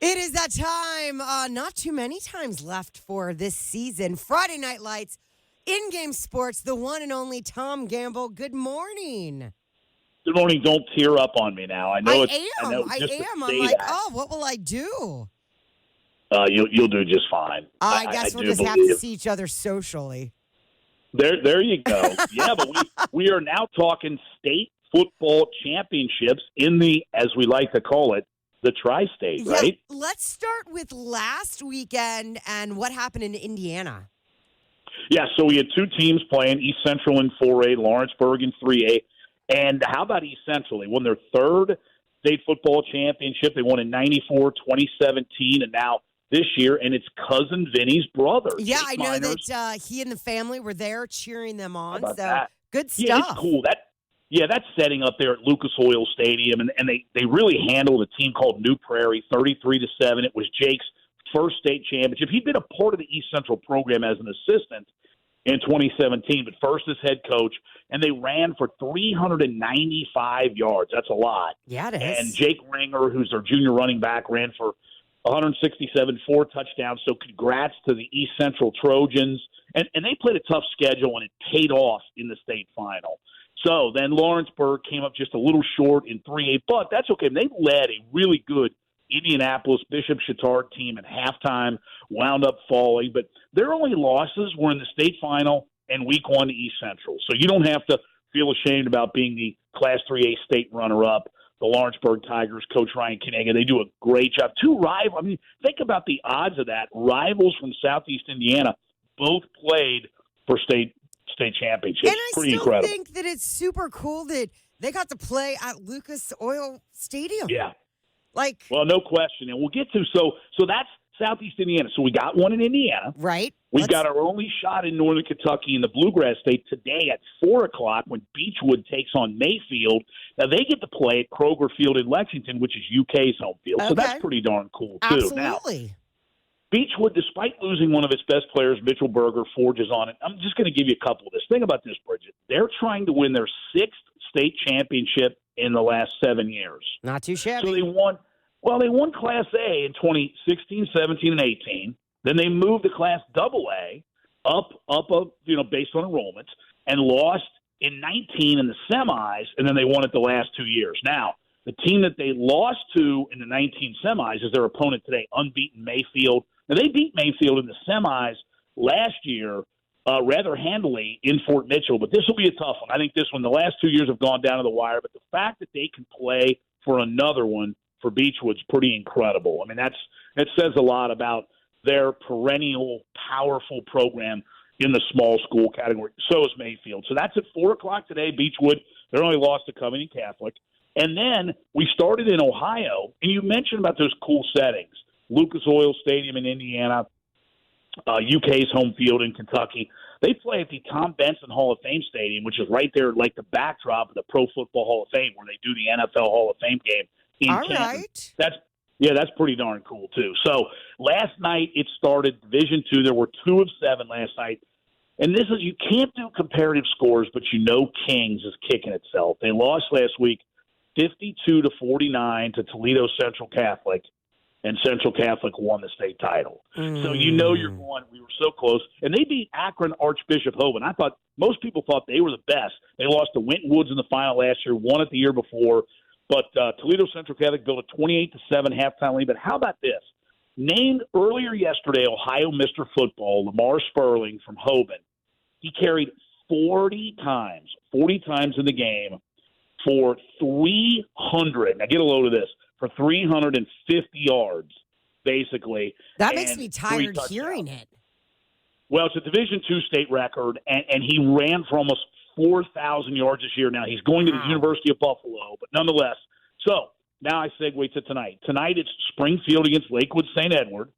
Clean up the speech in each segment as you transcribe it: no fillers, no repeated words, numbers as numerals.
It is that time. Not too many times left for this season. Friday Night Lights, in-game sports, the one and only Tom Gamble. Good morning. Good morning. Don't tear up on me now. I am. I'm like, what will I do? You'll do just fine. I guess we'll just have to see each other socially. There you go. Yeah, but we are now talking state football championships in the, as we like to call it, the tri-state, right? Let's start with last weekend and what happened in Indiana. Yeah, so we had two teams playing, East Central in 4A, Lawrenceburg in 3A. And how about East Central? They won their third state football championship. They won in 94, 2017, and now this year, and it's cousin Vinny's brother. Yeah, I know that he and the family were there cheering them on. How about that? Good stuff. Yeah, it's cool. That's setting up there at Lucas Oil Stadium, and they really handled a team called New Prairie, 33-7. It was Jake's first state championship. He'd been a part of the East Central program as an assistant in 2017, but first as head coach, and they ran for 395 yards. That's a lot. Yeah, it is. And Jake Ringer, who's their junior running back, ran for 167, 4 touchdowns. So congrats to the East Central Trojans. And they played a tough schedule, and it paid off in the state final. So then Lawrenceburg came up just a little short in 3A, but that's okay. They led a really good Indianapolis Bishop Chatard team at halftime, wound up falling. But their only losses were in the state final and week 1 to East Central. So you don't have to feel ashamed about being the Class 3A state runner-up. The Lawrenceburg Tigers, Coach Ryan Kanega, they do a great job. Two rivals. I mean, think about the odds of that. Rivals from Southeast Indiana both played for state championships. And I Pretty still incredible. think that it's super cool that they got to play at Lucas Oil Stadium. Yeah. Well, no question. And we'll get to so that's Southeast Indiana. So we got one in Indiana. Right. We've got our only shot in Northern Kentucky in the Bluegrass State today at 4 o'clock when Beechwood takes on Mayfield. Now, they get to play at Kroger Field in Lexington, which is UK's home field. Okay. So that's pretty darn cool, too. Absolutely. Now, Beechwood, despite losing one of its best players, Mitchell Berger, forges on it. I'm just going to give you a couple of this. Think about this, Bridget. They're trying to win their 6th state championship in the last 7 years. Not too shabby. So they won Class A in 2016, 17, and 18. Then they moved to Class AA up, based on enrollments, and lost in 19 in the semis, and then they won it the last 2 years. Now, the team that they lost to in the 19 semis is their opponent today, unbeaten Mayfield. Now, they beat Mayfield in the semis last year rather handily in Fort Mitchell, but this will be a tough one. I think this one, the last 2 years have gone down to the wire, but the fact that they can play for another one for Beechwood's pretty incredible. I mean, that says a lot about their perennial, powerful program in the small school category. So is Mayfield. So that's at 4 o'clock today, Beechwood. Their only loss to Covington Catholic. And then we started in Ohio, and you mentioned about those cool settings. Lucas Oil Stadium in Indiana, UK's home field in Kentucky. They play at the Tom Benson Hall of Fame Stadium, which is right there like the backdrop of the Pro Football Hall of Fame where they do the NFL Hall of Fame game in Canton. Right. That's pretty darn cool, too. So last night it started Division II. There were 2 of 7 last night. And this is, you can't do comparative scores, but Kings is kicking itself. They lost last week 52-49 to Toledo Central Catholic, and Central Catholic won the state title. So you're going, we were so close. And they beat Akron Archbishop Hoban. Most people thought they were the best. They lost to Winton Woods in the final last year, won it the year before. But Toledo Central Catholic built a 28-7 halftime lead. But how about this? Named earlier yesterday, Ohio Mr. Football, Lamar Sperling from Hoban. He carried 40 times in the game for 300. Now get a load of this. For 350 yards, basically. That makes me tired hearing it. Well, it's a Division II state record, and he ran for almost 4,000 yards this year. Now, he's going to the University of Buffalo, but nonetheless. So, now I segue to tonight. Tonight, it's Springfield against Lakewood St. Edward.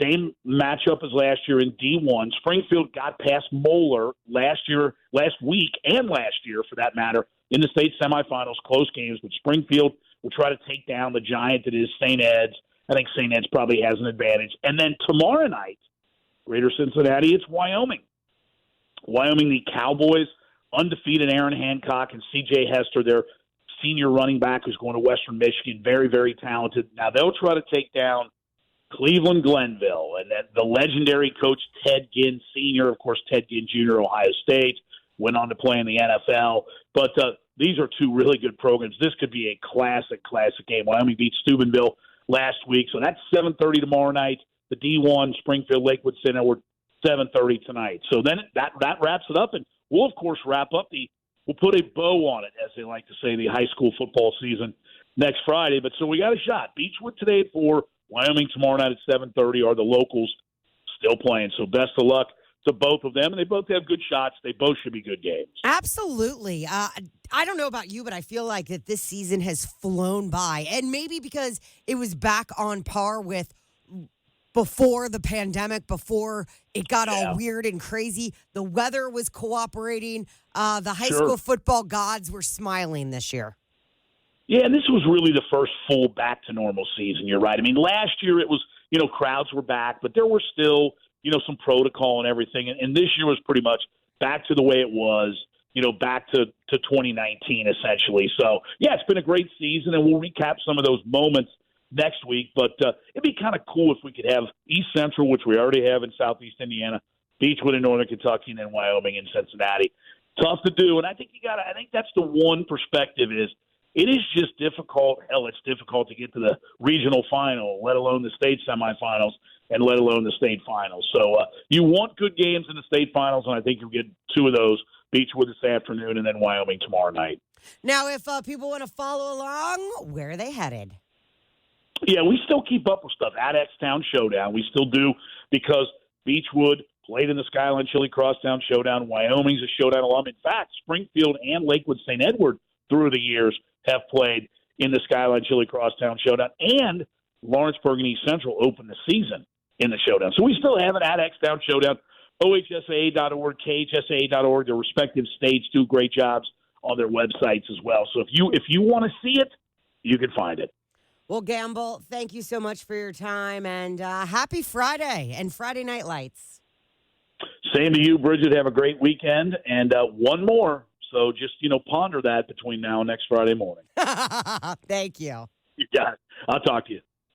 Same matchup as last year in D1. Springfield got past Moeller last week, and last year, for that matter, in the state semifinals, close games, but Springfield will try to take down the giant that is St. Ed's. I think St. Ed's probably has an advantage. And then tomorrow night, Greater Cincinnati, it's Wyoming. Wyoming, the Cowboys, undefeated Aaron Hancock and C.J. Hester, their senior running back who's going to Western Michigan, very, very talented. Now, they'll try to take down Cleveland Glenville, and then the legendary coach Ted Ginn Sr., of course, Ted Ginn Jr., Ohio State, went on to play in the NFL. But these are two really good programs. This could be a classic game. Wyoming beat Steubenville last week, so that's 7:30 tomorrow night. The D1 Springfield Lakewood Center, we're 7:30 tonight. So then that wraps it up, and we'll, of course, wrap up we'll put a bow on it, as they like to say, the high school football season next Friday. But so we got a shot. Beechwood today at 4, Wyoming tomorrow night at 7:30 are the locals still playing. So best of luck to both of them, and they both have good shots. They both should be good games. Absolutely. I don't know about you, but I feel like that this season has flown by, and maybe because it was back on par with before the pandemic, before it got all weird and crazy. The weather was cooperating. The high school football gods were smiling this year. Yeah, and this was really the first full back to normal season. You're right. I mean, last year it was, crowds were back, but there were still, some protocol and everything. And this year was pretty much back to the way it was, back to 2019 essentially. So, yeah, it's been a great season, and we'll recap some of those moments next week. But it'd be kind of cool if we could have East Central, which we already have in Southeast Indiana, Beechwood in Northern Kentucky, and then Wyoming and Cincinnati. Tough to do, and I think that's the one perspective is it is just difficult. Hell, it's difficult to get to the regional final, let alone the state semifinals, and let alone the state finals. So you want good games in the state finals, and I think you'll get two of those, Beechwood this afternoon and then Wyoming tomorrow night. Now, if people want to follow along, where are they headed? Yeah, we still keep up with stuff at X-Town Showdown. We still do because Beechwood played in the Skyline Chili Crosstown Showdown. Wyoming's a Showdown alum. In fact, Springfield and Lakewood St. Edward through the years have played in the Skyline Chili Crosstown Showdown. And Lawrenceburg and East Central opened the season in the Showdown. So we still have it at X-Town Showdown. OHSAA.org, KHSAA.org. Their respective states do great jobs on their websites as well. So if you want to see it, you can find it. Well, Gamble, thank you so much for your time, and happy Friday and Friday Night Lights. Same to you, Bridget. Have a great weekend. And one more. So just, ponder that between now and next Friday morning. Thank you. You got it. I'll talk to you.